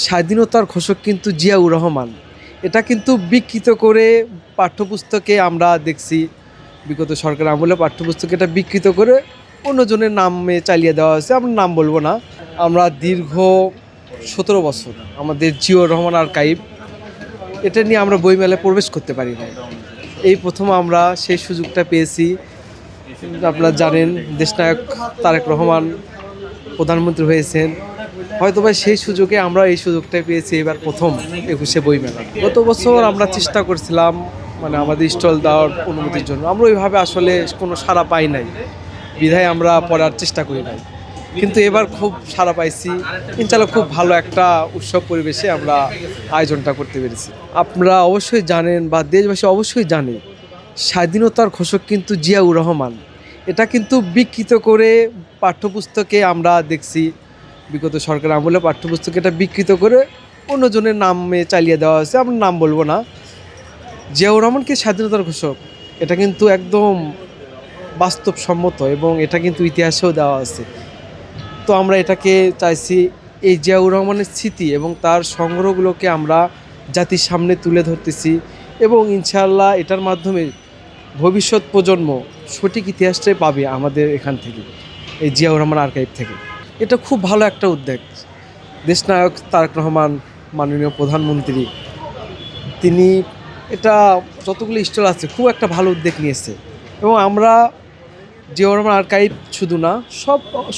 স্বাধীনতার ঘোষক কিন্তু জিয়াউর রহমান। এটা কিন্তু বিকৃত করে পাঠ্যপুস্তকে আমরা দেখছি, বিগত সরকার আমলে পাঠ্যপুস্তকে এটা বিকৃত করে অন্যজনের নামে চালিয়ে দেওয়া হয়েছে। আমরা নাম বলবো না। আমরা দীর্ঘ 17 বছর আমাদের জিয়াউর রহমান আর্কাইভ এটা নিয়ে আমরা বইমেলায় প্রবেশ করতে পারি না। এই প্রথম আমরা সেই সুযোগটা পেয়েছি। আপনারা জানেন দেশনায়ক তারেক রহমান প্রধানমন্ত্রী হয়েছেন, হয়তো বা সেই সুযোগে আমরা এই সুযোগটা পেয়েছি এবার প্রথম 21শে বইমেলা। গত বছর আমরা চেষ্টা করছিলাম আমাদের স্টল দেওয়ার অনুমতির জন্য, আমরা ওইভাবে আসলে কোনো সাড়া পাই নাই, বিধায় আমরা পড়ার চেষ্টা করি নাই। কিন্তু এবার খুব সাড়া পাইছি, ইনশাআল্লাহ খুব ভালো একটা উৎসব পরিবেশে আমরা আয়োজনটা করতে পেরেছি। আপনারা অবশ্যই জানেন বা দেশবাসী অবশ্যই জানে, স্বাধীনতার ঘোষক কিন্তু জিয়াউর রহমান। এটা কিন্তু বিকৃত করে পাঠ্যপুস্তকে আমরা দেখছি, বিগত সরকার আমলে পাঠ্যপুস্তকে এটা বিকৃত করে অন্যজনের নামে চালিয়ে দেওয়া হয়েছে। আমরা নাম বলবো না। জিয়াউর রহমানকে স্বাধীনতার ঘোষক, এটা কিন্তু একদম বাস্তবসম্মত এবং এটা কিন্তু ইতিহাসেও দেওয়া আছে। তো আমরা এটাকে চাইছি, এই জিয়াউর রহমানের স্মৃতি এবং তার সংগ্রহগুলোকে আমরা জাতির সামনে তুলে ধরতেছি এবং ইনশাআল্লাহ এটার মাধ্যমে ভবিষ্যৎ প্রজন্ম সঠিক ইতিহাসটাই পাবে আমাদের এখান থেকে, এই জিয়াউর রহমান আর্কাইভ থেকে। এটা খুব ভালো একটা উদ্যোগ। দেশনায়ক তারেক রহমান মাননীয় প্রধানমন্ত্রী, তিনি এটা যতগুলো স্টল আছে খুব একটা ভালো উদ্যোগ নিয়েছে এবং আমরা জিয়াউর রহমান আর্কাইভ শুধু না,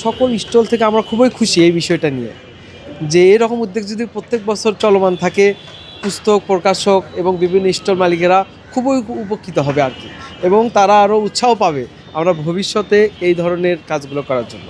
সকল স্টল থেকে আমরা খুবই খুশি এই বিষয়টা নিয়ে, যে এরকম উদ্যোগ যদি প্রত্যেক বছর চলমান থাকে, পুস্তক প্রকাশক এবং বিভিন্ন স্টল মালিকেরা খুবই উপকৃত হবে আর কি, এবং তারা আরও উৎসাহ পাবে আমরা ভবিষ্যতে এই ধরনের কাজগুলো করার জন্য।